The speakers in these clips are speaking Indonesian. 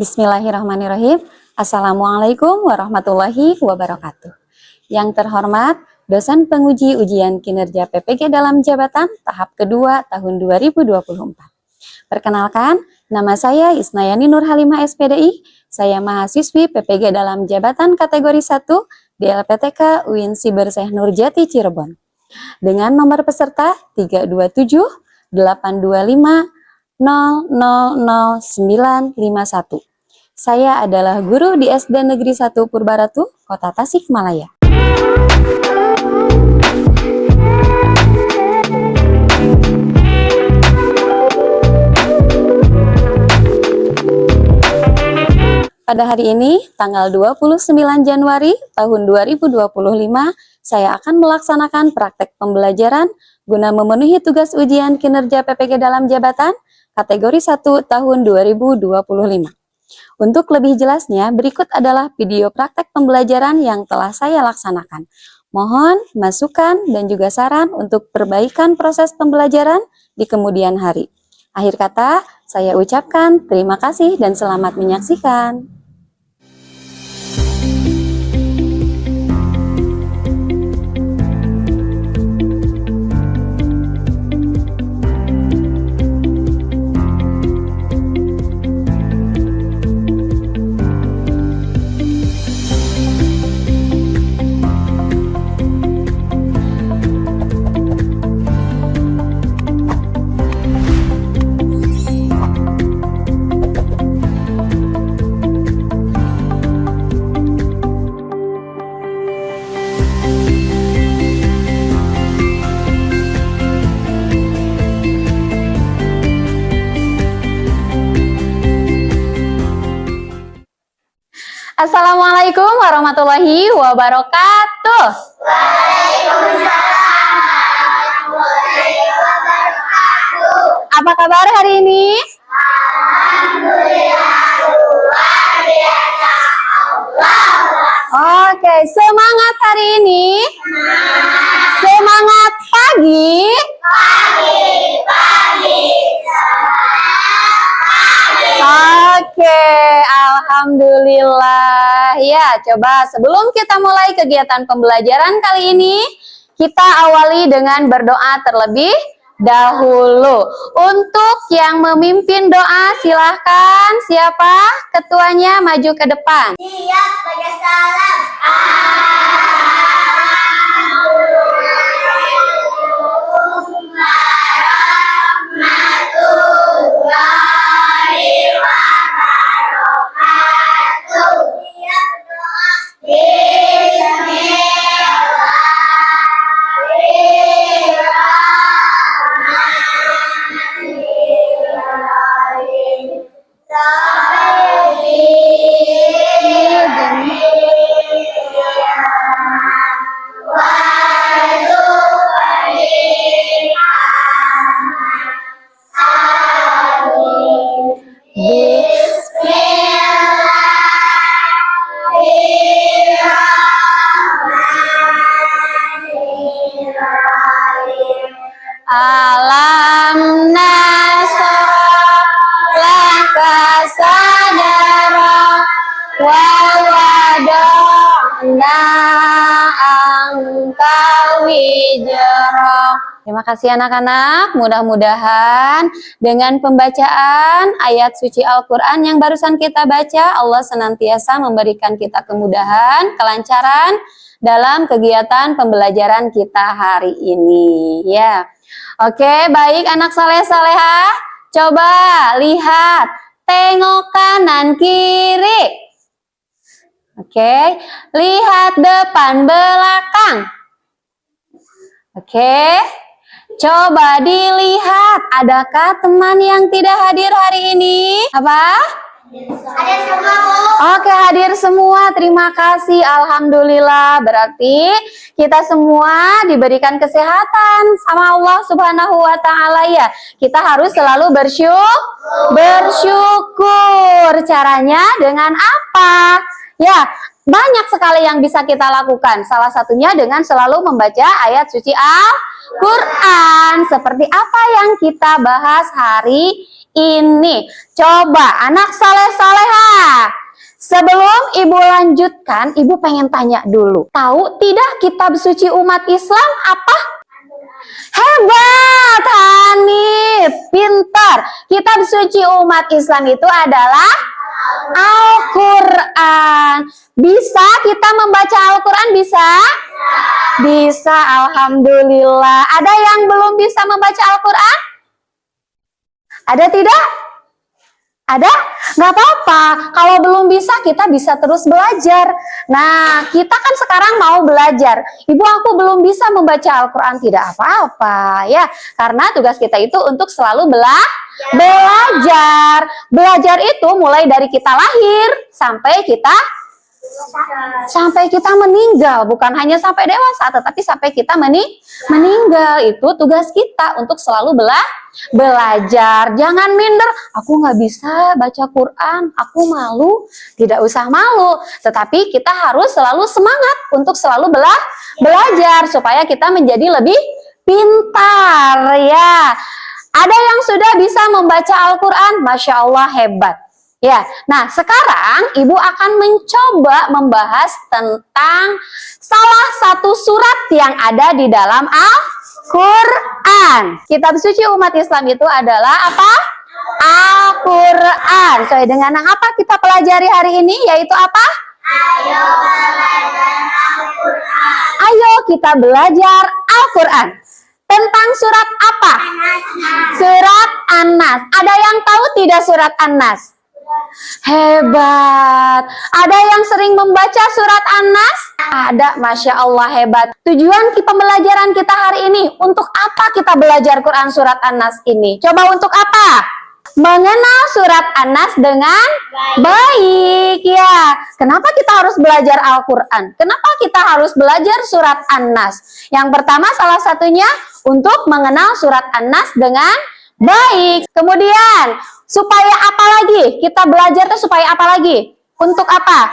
Bismillahirrahmanirrahim. Assalamualaikum warahmatullahi wabarakatuh. Yang terhormat, dosen penguji ujian kinerja PPG dalam jabatan tahap kedua tahun 2024. Perkenalkan, nama saya Isnayani Nurhalimah SPDI. Saya mahasiswi PPG dalam jabatan kategori 1 di LPTK UIN Siber Syekh Nurjati Cirebon. Dengan nomor peserta 327 825 000951. Saya adalah guru di SD Negeri 1 Purbaratu, Kota Tasikmalaya. Pada hari ini, tanggal 29 Januari tahun 2025, saya akan melaksanakan praktek pembelajaran guna memenuhi tugas ujian kinerja PPG dalam jabatan kategori 1 tahun 2025. Untuk lebih jelasnya, berikut adalah video praktek pembelajaran yang telah saya laksanakan. Mohon masukan dan juga saran untuk perbaikan proses pembelajaran di kemudian hari. Akhir kata, saya ucapkan terima kasih dan selamat menyaksikan. Assalamualaikum warahmatullahi wabarakatuh. Waalaikumsalam warahmatullahi wabarakatuh. Apa kabar hari ini? Alhamdulillah luar biasa. Allah. Oke, semangat hari ini. Semangat pagi. Pagi. Oke, alhamdulillah. Ya, coba sebelum kita mulai kegiatan pembelajaran kali ini, kita awali dengan berdoa terlebih dahulu. Untuk yang memimpin doa, silahkan. Siapa? Ketuanya maju ke depan. Siap baca salam. Alam nasrah laka sadara wa wada'na angka wijra. Terima kasih anak-anak, mudah-mudahan dengan pembacaan ayat suci Al-Quran yang barusan kita baca, Allah senantiasa memberikan kita kemudahan, kelancaran dalam kegiatan pembelajaran kita hari ini. Ya. Oke, baik anak saleh-salehah, coba lihat, tengok kanan kiri. Oke, lihat depan belakang. Oke, coba dilihat, adakah teman yang tidak hadir hari ini? Apa? Ada semua, Bu. Oke, hadir semua. Terima kasih. Alhamdulillah. Berarti kita semua diberikan kesehatan sama Allah Subhanahu wa taala ya. Kita harus selalu bersyukur. Caranya dengan apa? Ya, banyak sekali yang bisa kita lakukan. Salah satunya dengan selalu membaca ayat suci Al-Quran. Seperti apa yang kita bahas hari ini. Coba anak saleh-saleha. Sebelum Ibu lanjutkan, Ibu pengen tanya dulu. Tahu tidak kitab suci umat Islam apa? Hebat, Hanif. Pintar. Kitab suci umat Islam itu adalah Al-Quran. Bisa kita membaca Al-Quran? Bisa? Bisa, alhamdulillah. Ada yang belum bisa membaca Al-Quran? Ada tidak? Ada? Nggak apa-apa. Kalau belum bisa, kita bisa terus belajar. Nah, kita kan sekarang mau belajar. Ibu, aku belum bisa membaca Al-Quran. Tidak apa-apa, ya. Karena tugas kita itu untuk selalu belajar. Belajar itu mulai dari kita lahir sampai kita meninggal. Bukan hanya sampai dewasa, tetapi sampai kita meninggal. Itu tugas kita untuk selalu belajar. Jangan minder, aku nggak bisa baca Quran, aku malu. Tidak usah malu, tetapi kita harus selalu semangat untuk selalu belajar supaya kita menjadi lebih pintar, ya. Ada yang sudah bisa membaca Al-Quran, Masya Allah, hebat. Ya, nah sekarang Ibu akan mencoba membahas tentang salah satu surat yang ada di dalam Al-Quran. Kitab suci umat Islam itu adalah apa? Al-Quran. Sesuai dengan yang apa kita pelajari hari ini, yaitu apa? Ayo kita belajar Al-Quran. Tentang surat apa? Surat An-Nas. Ada yang tahu tidak surat An-Nas? Hebat. Ada yang sering membaca surat An-Nas? Ada, Masya Allah, hebat. Tujuan pembelajaran kita hari ini, untuk apa kita belajar Quran surat An-Nas ini? Coba untuk apa? Mengenal surat An-Nas dengan baik, ya. Kenapa kita harus belajar Al-Quran? Kenapa kita harus belajar surat An-Nas? Yang pertama, salah satunya untuk mengenal surat An-Nas dengan baik. Kemudian, supaya apa lagi? Kita belajar itu supaya apa lagi? Untuk apa?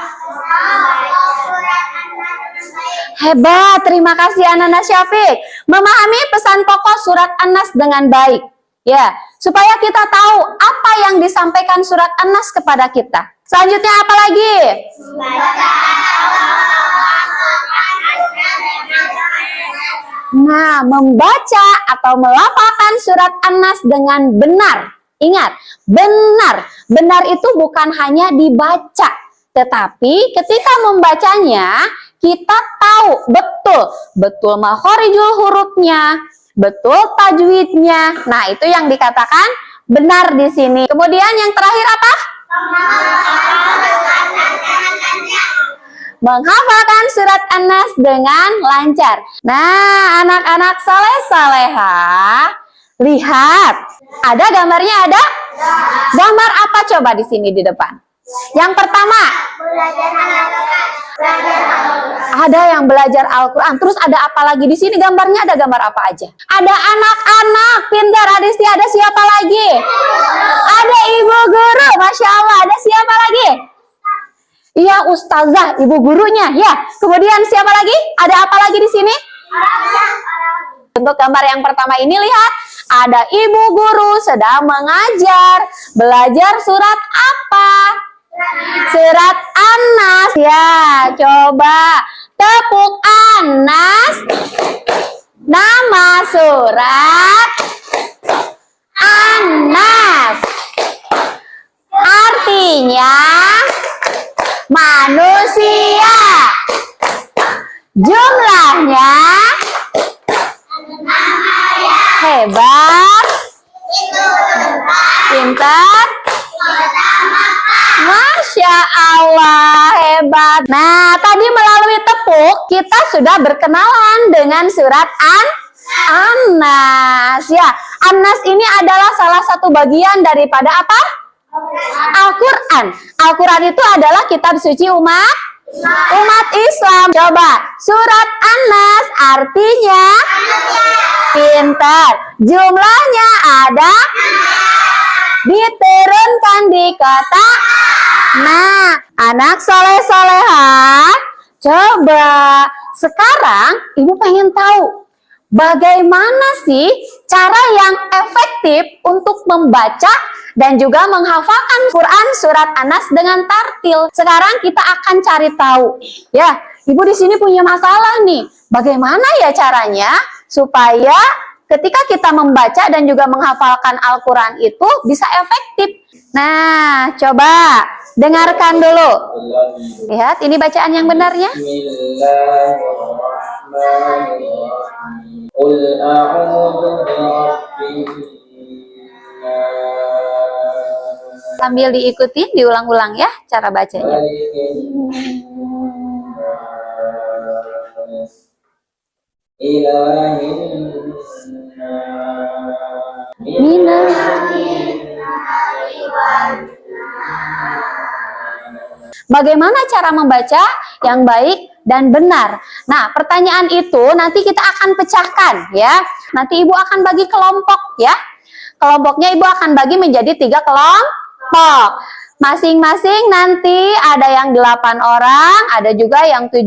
Hebat, terima kasih Ananda Syafiq. Memahami pesan pokok surat An-Nas dengan baik. Ya, supaya kita tahu apa yang disampaikan surat An-Nas kepada kita. Selanjutnya apa lagi? Nah, membaca atau melafalkan surat An-Nas dengan benar. Ingat, benar. Benar itu bukan hanya dibaca, tetapi ketika membacanya, kita tahu betul makhorijul hurufnya, betul tajwidnya. Nah, itu yang dikatakan benar di sini. Kemudian yang terakhir apa? Menghafalkan surat An-Nas dengan lancar. Nah, anak-anak saleh-saleha, lihat. Ada gambarnya, ada? Gambar apa coba di sini di depan? Yang pertama, ada yang belajar Al-Quran. Terus ada apa lagi di sini? Gambarnya ada gambar apa aja? Ada anak-anak pintar. Ada siapa lagi? Ada ibu guru. Masya Allah. Ada siapa lagi? Iya, ustazah, ibu gurunya. Ya. Kemudian siapa lagi? Ada apa lagi di sini? Untuk gambar yang pertama ini, lihat. Ada ibu guru sedang mengajar. Belajar surat apa? Surat An-Nas. Ya, coba tepuk An-Nas. Nama surat An-Nas. Artinya manusia. Jumlahnya hebat, pintar, Masya Allah, hebat. Nah, tadi melalui tepuk kita sudah berkenalan dengan surat An-Nas. Ya, An-Nas ini adalah salah satu bagian daripada apa? Al-Quran. Al-Quran itu adalah kitab suci umat Islam. Coba, surat An-Nas artinya pintar. Jumlahnya ada, diturunkan di kotak. Nah, anak soleh-soleha, coba sekarang ibu pengen tahu bagaimana sih cara yang efektif untuk membaca dan juga menghafalkan Quran surat An-Nas dengan tartil? Sekarang kita akan cari tahu. Ya, Ibu di sini punya masalah nih. Bagaimana ya caranya supaya ketika kita membaca dan juga menghafalkan Al-Quran itu bisa efektif? Nah, coba dengarkan dulu. Lihat, ini bacaan yang benarnya. Bismillahirrahmanirrahim. Qul a'udzu birabbin nas. Sambil diikuti, diulang-ulang ya cara bacanya. Malikin nas. Ilahin nas. Minal Bagaimana cara membaca yang baik dan benar? Nah, pertanyaan itu nanti kita akan pecahkan ya. Nanti Ibu akan bagi kelompok ya. Kelompoknya Ibu akan bagi menjadi 3 kelompok. Masing-masing nanti ada yang 8 orang, ada juga yang 7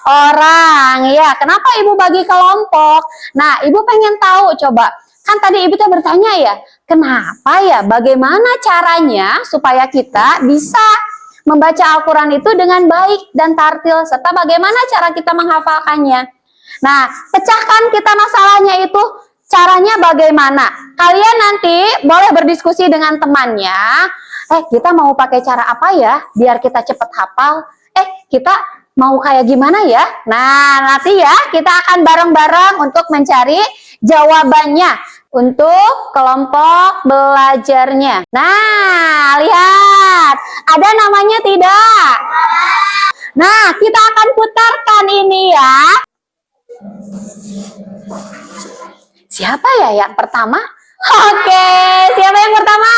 orang ya. Kenapa Ibu bagi kelompok? Nah, Ibu pengen tahu coba. Kan tadi Ibu tuh bertanya ya, kenapa ya? Bagaimana caranya supaya kita bisa membaca Al-Quran itu dengan baik dan tartil, serta bagaimana cara kita menghafalkannya. Nah, pecahkan kita masalahnya itu, caranya bagaimana? Kalian nanti boleh berdiskusi dengan temannya, kita mau pakai cara apa ya, biar kita cepat hafal? Kita mau kayak gimana ya? Nah, nanti ya, kita akan bareng-bareng untuk mencari jawabannya untuk kelompok belajarnya. Nah, lihat. Ada namanya tidak? Nah, kita akan putarkan ini ya. Siapa ya yang pertama? Oke, siapa yang pertama?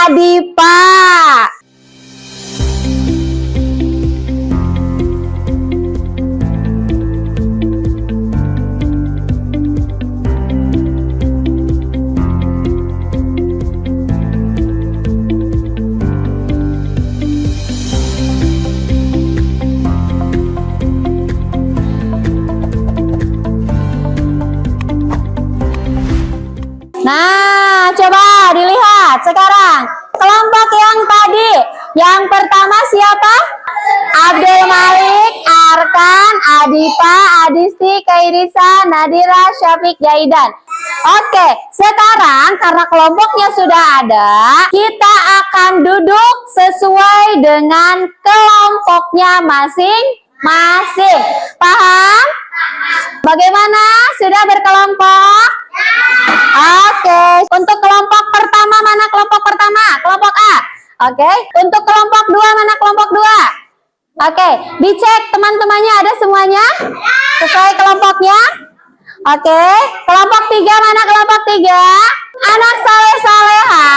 Adipa. Nah, coba dilihat sekarang kelompok yang tadi. Yang pertama siapa? Abdul Malik, Arkan, Adipa, Adisti, Kairisa, Nadira, Syafiq, Jaidan. Oke, sekarang karena kelompoknya sudah ada, kita akan duduk sesuai dengan kelompoknya masing-masing. Paham? Bagaimana? Sudah berkelompok? Oke, untuk kelompok pertama mana kelompok pertama? Kelompok A. Oke, untuk kelompok 2 mana kelompok 2? Oke, dicek teman-temannya ada semuanya? Sesuai kelompoknya? Oke, kelompok 3 mana kelompok 3? Anak saleh saleha,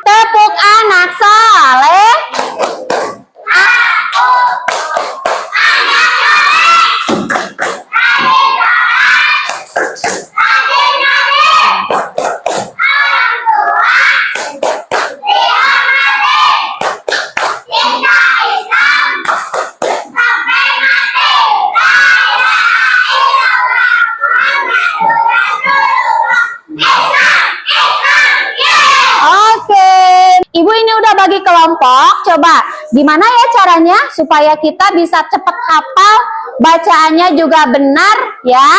tepuk anak saleh. Ibu ini udah bagi kelompok, coba gimana ya caranya supaya kita bisa cepat hafal, bacaannya juga benar ya.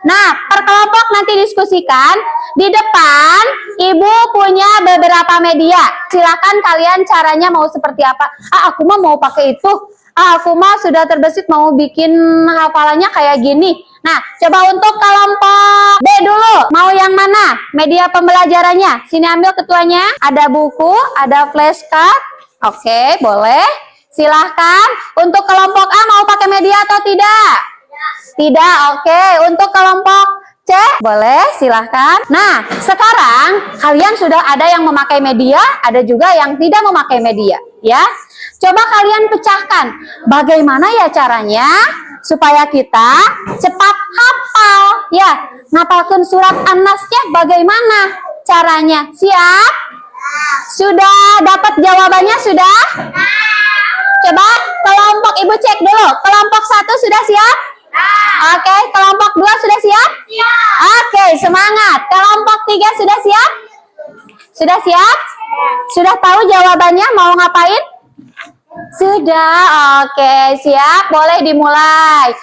Nah, per kelompok nanti diskusikan. Di depan Ibu punya beberapa media. Silakan kalian caranya mau seperti apa. Aku mah mau pakai itu. Aku mah sudah terbesit mau bikin hafalannya kayak gini. Nah, coba untuk kelompok B dulu. Mau yang mana? Media pembelajarannya. Sini ambil ketuanya. Ada buku, ada flashcard. Oke, boleh. Silahkan. Untuk kelompok A mau pakai media atau tidak? Tidak, oke. Untuk kelompok C, boleh, silahkan. Nah, sekarang kalian sudah ada yang memakai media, ada juga yang tidak memakai media, ya. Coba kalian pecahkan, bagaimana ya caranya supaya kita cepat hafal, ya. Ngapalkan surat An-Nasnya bagaimana caranya? Siap? Sudah dapat jawabannya, sudah? Coba kelompok Ibu cek dulu, kelompok 1 sudah siap? Oke, kelompok 2 sudah siap? Oke, semangat. Kelompok 3 sudah siap? Sudah siap? Sudah tahu jawabannya mau ngapain? Sudah. Oke, siap. Boleh dimulai.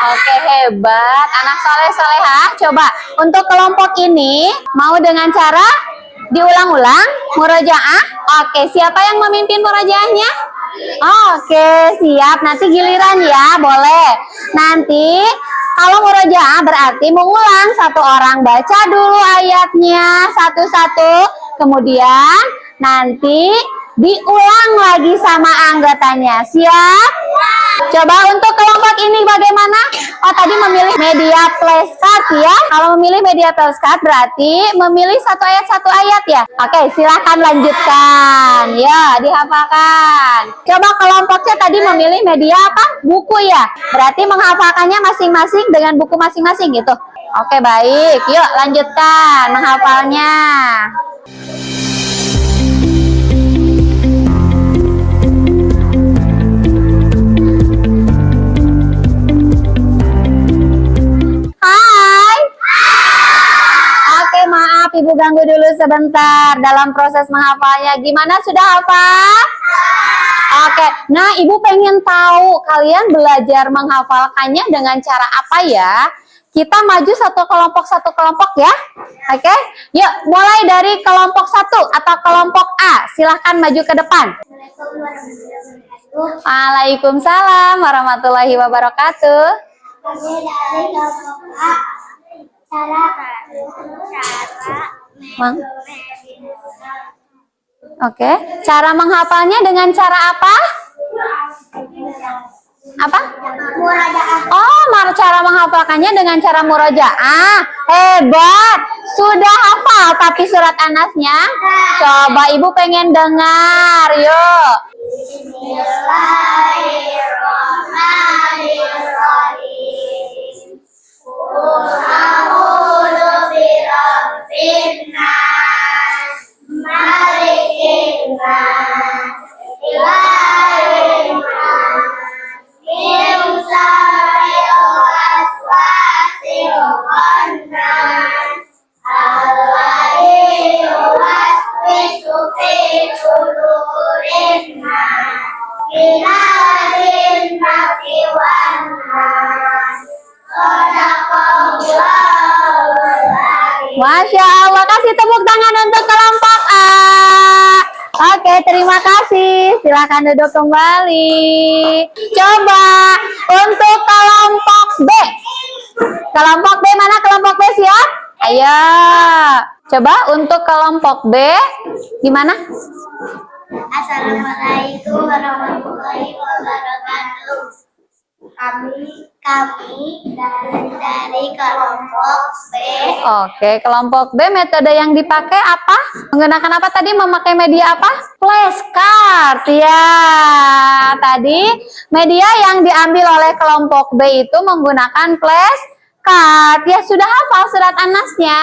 Oke, hebat. Anak soleh-solehah. Coba untuk kelompok ini mau dengan cara diulang-ulang murojaah. Oke, siapa yang memimpin murojaahnya? Oke, siap. Nanti giliran ya, boleh. Nanti kalau murojaah berarti mengulang, satu orang baca dulu ayatnya satu-satu. Kemudian nanti diulang lagi sama anggotanya. Siap? Coba untuk kelompok ini bagaimana? Oh, tadi memilih media flashcard ya. Kalau memilih media flashcard berarti memilih satu ayat ya. Oke, silahkan lanjutkan. Ya, dihafalkan. Coba kelompoknya tadi memilih media apa? Buku ya. Berarti menghafalkannya masing-masing dengan buku masing-masing gitu. Oke, baik. Yuk, lanjutkan menghafalnya. Hai. Oke, maaf Ibu ganggu dulu sebentar dalam proses menghafalnya. Gimana, sudah hafal? Oke, nah Ibu pengen tahu kalian belajar menghafalkannya dengan cara apa ya? Kita maju satu kelompok ya. Oke, yuk mulai dari kelompok 1 atau kelompok A. Silahkan maju ke depan. Waalaikumsalam warahmatullahi wabarakatuh. Kami dari kelompok A. Oke, cara menghafalnya dengan cara apa? Apa? Murojaah. Oh, cara menghafalkannya dengan cara murojaah. Hebat. Sudah hafal tapi surat An-Nasnya? Coba Ibu pengen dengar. Yuk. Bismillahirrahmanirrahim. Qul a'udzu birabbin nas, malikin nas, ilahin nas, min syarril waswasil khannas, alladzi yuwaswisu fi sudurin nas, minal jinnati wan nas. Masya Allah, kasih tepuk tangan untuk kelompok A. Oke, terima kasih. Silakan duduk kembali. Coba untuk kelompok B. Kelompok B mana? Kelompok B siap? Ayo. Coba untuk kelompok B gimana? Assalamualaikum warahmatullahi wabarakatuh. Kami dari kelompok B. Oke, kelompok B metode yang dipakai apa? Menggunakan apa tadi? Memakai media apa? Flashcard. Ya, tadi media yang diambil oleh kelompok B itu menggunakan flashcard. Ya, sudah hafal surat An-Nasnya?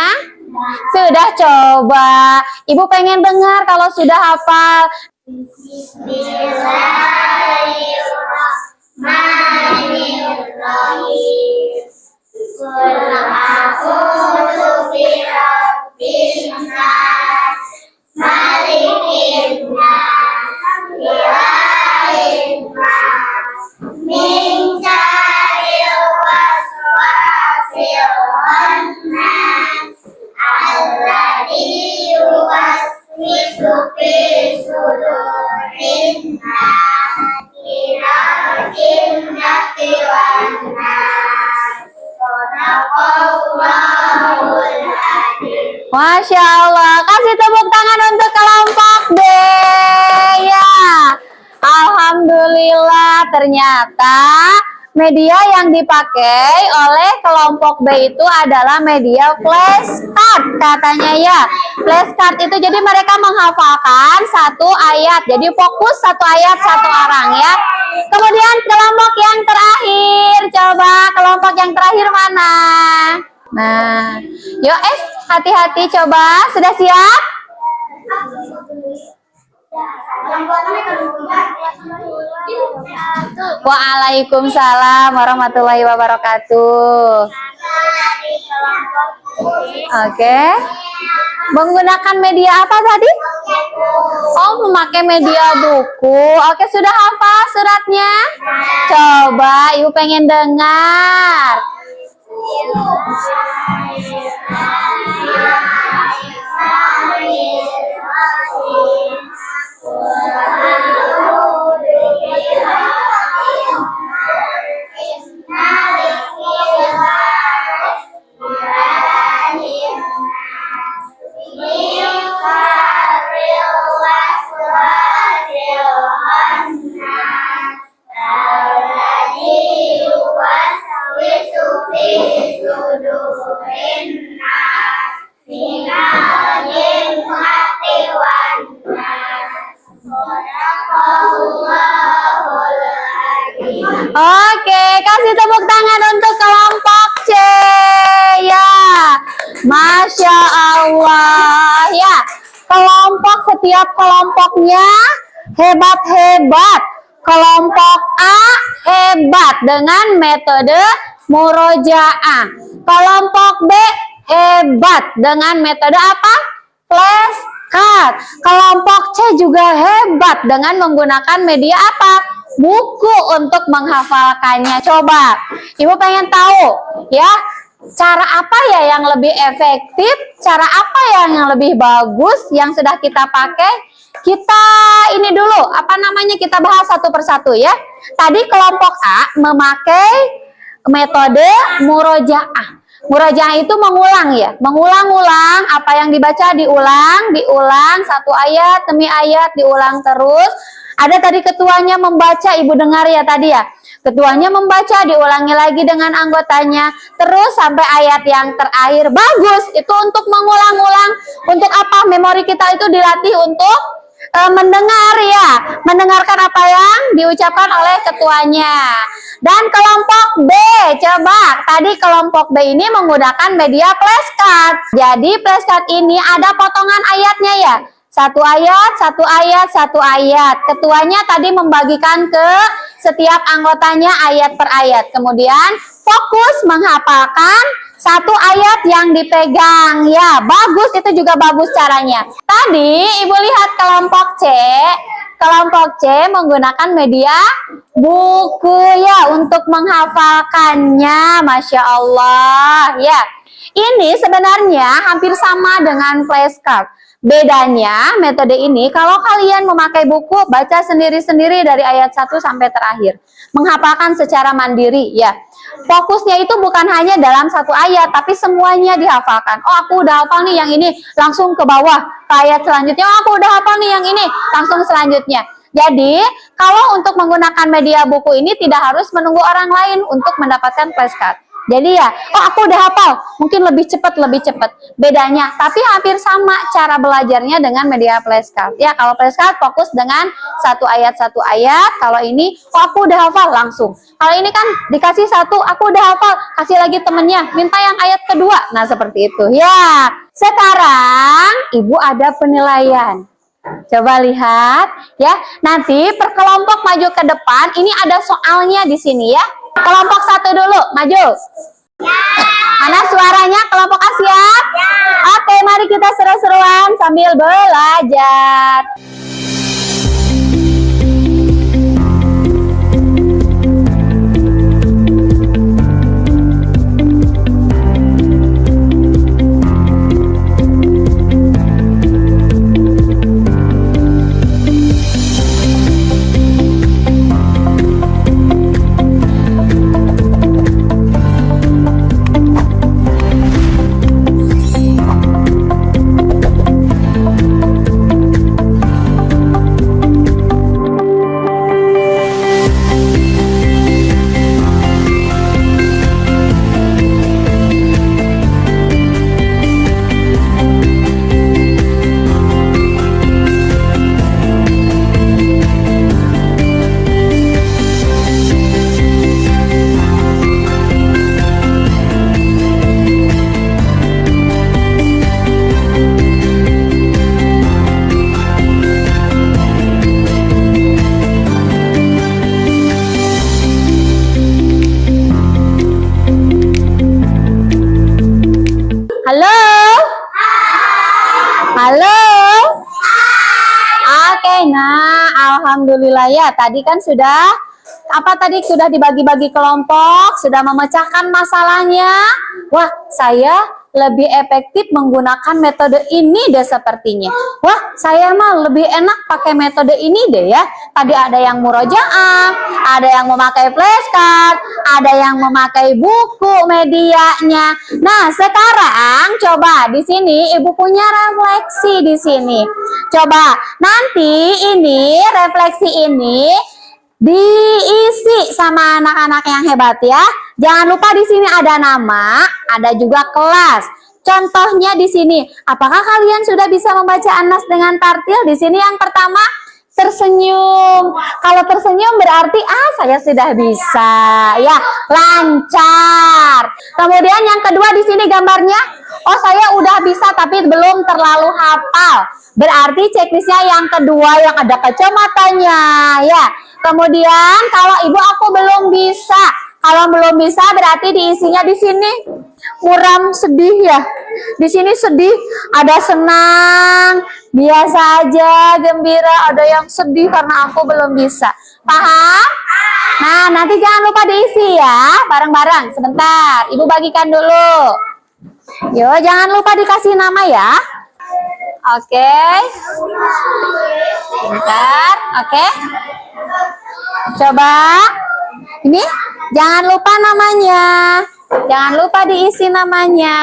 Sudah, coba. Ibu pengen dengar kalau sudah hafal. Bismillahirrahmanirrahim. Qul a'udzu birabbin nas, malikin nas, ilahin nas, min syarril waswasil khannas, alladzi yuwaswisu fi sudurin Masya Allah. Kasih tepuk tangan untuk kelompok B. Ya. Alhamdulillah, ternyata media yang dipakai oleh kelompok B itu adalah media flashcard katanya ya. Flashcard itu jadi mereka menghafalkan satu ayat. Jadi fokus satu ayat satu orang ya. Kemudian kelompok yang terakhir, coba kelompok yang terakhir mana? Nah, yuk hati-hati coba. Sudah siap? Waalaikumsalam warahmatullahi wabarakatuh. Oke. Menggunakan media apa tadi? Oh, memakai media buku. Oke, sudah hafal suratnya? Coba Ibu pengen dengar. Oke, kasih tepuk tangan untuk kelompok C ya. Masya Allah ya. Setiap kelompoknya hebat-hebat. Kelompok A hebat dengan metode murojaah. Kelompok B hebat dengan metode apa? Flashcard. Kelompok C juga hebat dengan menggunakan media apa? Buku untuk menghafalkannya. Coba Ibu pengen tahu ya, cara apa ya yang lebih efektif, cara apa yang lebih bagus yang sudah kita pakai. Kita ini dulu, apa namanya, kita bahas satu persatu ya. Tadi kelompok A memakai metode murojaah. Murojaah itu mengulang ya, mengulang-ulang apa yang dibaca, diulang satu ayat demi ayat, diulang terus. Ada tadi ketuanya membaca, Ibu dengar ya tadi ya. Ketuanya membaca, diulangi lagi dengan anggotanya, terus sampai ayat yang terakhir. Bagus, itu untuk mengulang-ulang. Untuk apa? Memori kita itu dilatih untuk mendengar ya, mendengarkan apa yang diucapkan oleh ketuanya. Dan kelompok B, coba tadi kelompok B ini menggunakan media flashcard. Jadi flashcard ini ada potongan ayatnya ya. Satu ayat, satu ayat, satu ayat. Ketuanya tadi membagikan ke setiap anggotanya ayat per ayat. Kemudian fokus menghafalkan satu ayat yang dipegang. Ya, bagus, itu juga bagus caranya. Tadi Ibu lihat kelompok C. Kelompok C menggunakan media buku ya untuk menghafalkannya. Masya Allah ya. Ini sebenarnya hampir sama dengan flashcard. Bedanya metode ini, kalau kalian memakai buku, baca sendiri-sendiri dari ayat 1 sampai terakhir. Menghafalkan secara mandiri ya. Fokusnya itu bukan hanya dalam satu ayat, tapi semuanya dihafalkan. Oh, aku udah hafal nih yang ini, langsung ke bawah ke ayat selanjutnya. Oh, aku udah hafal nih yang ini, langsung selanjutnya. Jadi, kalau untuk menggunakan media buku ini tidak harus menunggu orang lain untuk mendapatkan flashcard. Jadi ya, oh aku udah hafal, mungkin lebih cepat. Bedanya, tapi hampir sama cara belajarnya dengan media flashcard. Ya, kalau flashcard fokus dengan satu ayat. Kalau ini, oh aku udah hafal langsung. Kalau ini kan dikasih satu, aku udah hafal, kasih lagi temennya, minta yang ayat kedua. Nah, seperti itu. Ya, sekarang Ibu ada penilaian. Coba lihat ya. Nanti per kelompok maju ke depan. Ini ada soalnya di sini ya. Kelompok 1 dulu, maju. Mana suaranya? Kelompok A siap? Oke, mari kita seru-seruan sambil belajar. alhamdulillah ya. Tadi kan sudah sudah dibagi-bagi kelompok, sudah memecahkan masalahnya. Wah, saya lebih efektif menggunakan metode ini deh sepertinya. Wah, saya mah lebih enak pakai metode ini deh ya. Tadi ada yang murojaah, ada yang memakai flashcard, ada yang memakai buku medianya. Nah, sekarang coba di sini Ibu punya refleksi di sini. Coba nanti ini refleksi ini diisi sama anak-anak yang hebat ya. Jangan lupa di sini ada nama, ada juga kelas. Contohnya di sini, apakah kalian sudah bisa membaca Anas dengan tartil? Di sini yang pertama tersenyum. Kalau tersenyum berarti saya sudah bisa ya, lancar. Kemudian yang kedua di sini gambarnya, saya udah bisa tapi belum terlalu hafal. Berarti checklistnya yang kedua yang ada kacamatanya ya. Kemudian kalau ibu aku belum bisa, kalau belum bisa berarti diisinya di sini muram sedih ya. Di sini sedih, ada senang, biasa aja, gembira, ada yang sedih karena aku belum bisa. Paham? Nah, nanti jangan lupa diisi ya, bareng-bareng. Sebentar, ibu bagikan dulu. Yo, jangan lupa dikasih nama ya. Oke. Bentar, oke. Coba. Ini jangan lupa namanya. Jangan lupa diisi namanya.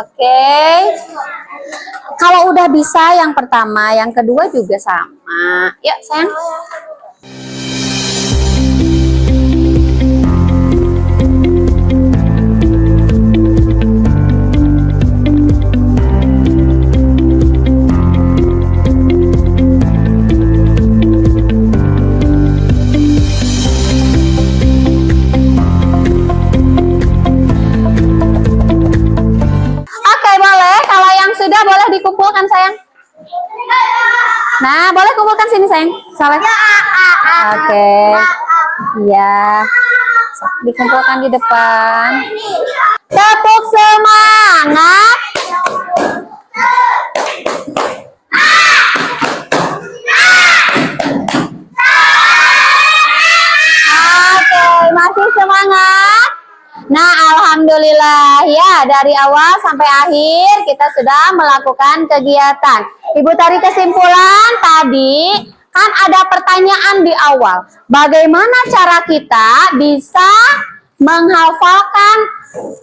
Oke. Kalau udah bisa yang pertama, yang kedua juga sama. Yuk, sayang. Sudah boleh dikumpulkan sayang. Nah, boleh kumpulkan sini sayang. Saleh. Oke. Iya. Dikumpulkan di depan. Tepuk semangat. Oke, masih semangat. Nah, alhamdulillah ya, dari awal sampai akhir kita sudah melakukan kegiatan. Ibu tarik kesimpulan tadi, kan ada pertanyaan di awal. Bagaimana cara kita bisa menghafalkan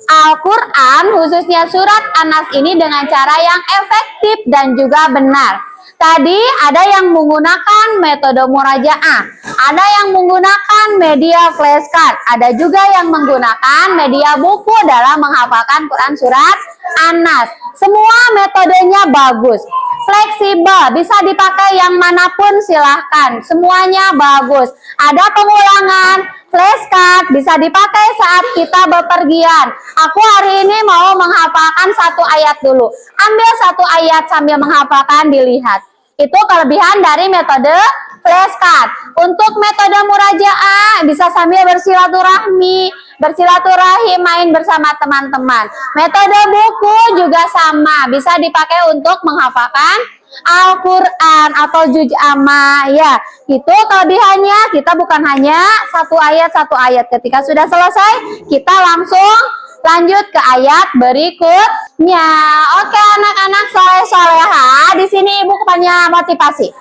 Al-Quran, khususnya surat An-Nas ini dengan cara yang efektif dan juga benar. Tadi ada yang menggunakan metode murajaah, ada yang menggunakan media flashcard, ada juga yang menggunakan media buku dalam menghafalkan Quran surat An-Nas. Semua metodenya bagus, fleksibel, bisa dipakai yang manapun silahkan, semuanya bagus. Ada pengulangan, flashcard bisa dipakai saat kita bepergian. Aku hari ini mau menghafalkan satu ayat dulu. Ambil satu ayat sambil menghafalkan, dilihat. Itu kelebihan dari metode flashcard. Untuk metode murajaah bisa sambil bersilaturahmi, main bersama teman-teman. Metode buku juga sama, bisa dipakai untuk menghafalkan Al-Quran atau juz amma ya. Itu kelebihannya, kita bukan hanya satu ayat. Ketika sudah selesai, kita langsung lanjut ke ayat berikutnya. Oke anak-anak soleh-soleha, di sini ibu punya motivasi.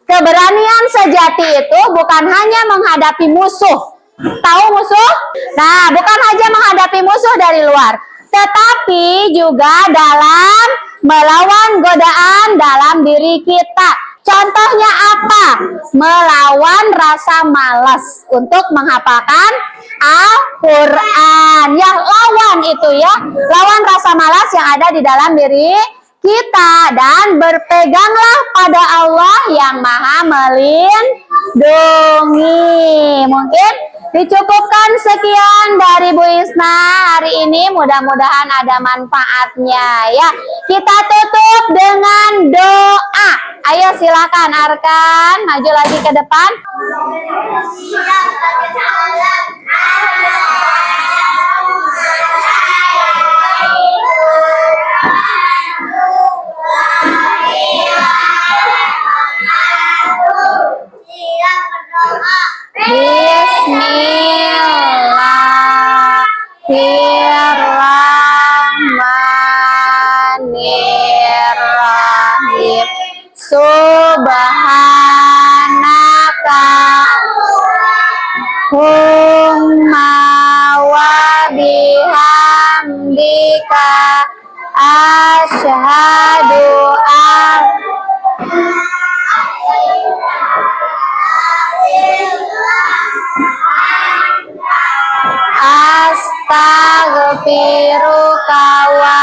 Keberanian sejati itu bukan hanya menghadapi musuh. Tahu musuh? Nah, bukan hanya menghadapi musuh dari luar, tetapi juga dalam melawan godaan dalam diri kita. Contohnya apa? Melawan rasa malas untuk menghafalkan Al-Quran. Ya, lawan itu ya. Lawan rasa malas yang ada di dalam diri kita. Dan berpeganglah pada Allah yang maha melindungi. Mungkin dicukupkan sekian dari Bu Isna hari ini. Mudah-mudahan ada manfaatnya ya. Kita tutup dengan doa. Ayo silakan Arkan, maju lagi ke depan. Silakan. Bismillahirrahmanirrahim. Subhanaka Humma wa bihamdika asyhadu an astaghfiruka wa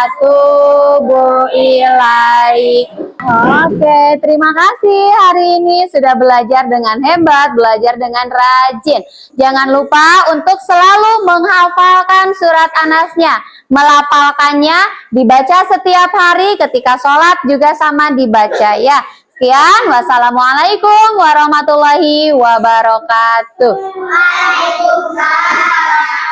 atubu ilaik. Oke, terima kasih hari ini sudah belajar dengan hebat, belajar dengan rajin. Jangan lupa untuk selalu menghafalkan surat An-Nasnya, melafalkannya, dibaca setiap hari ketika sholat juga sama dibaca ya. Sekian, wassalamualaikum warahmatullahi wabarakatuh. Waalaikumsalam.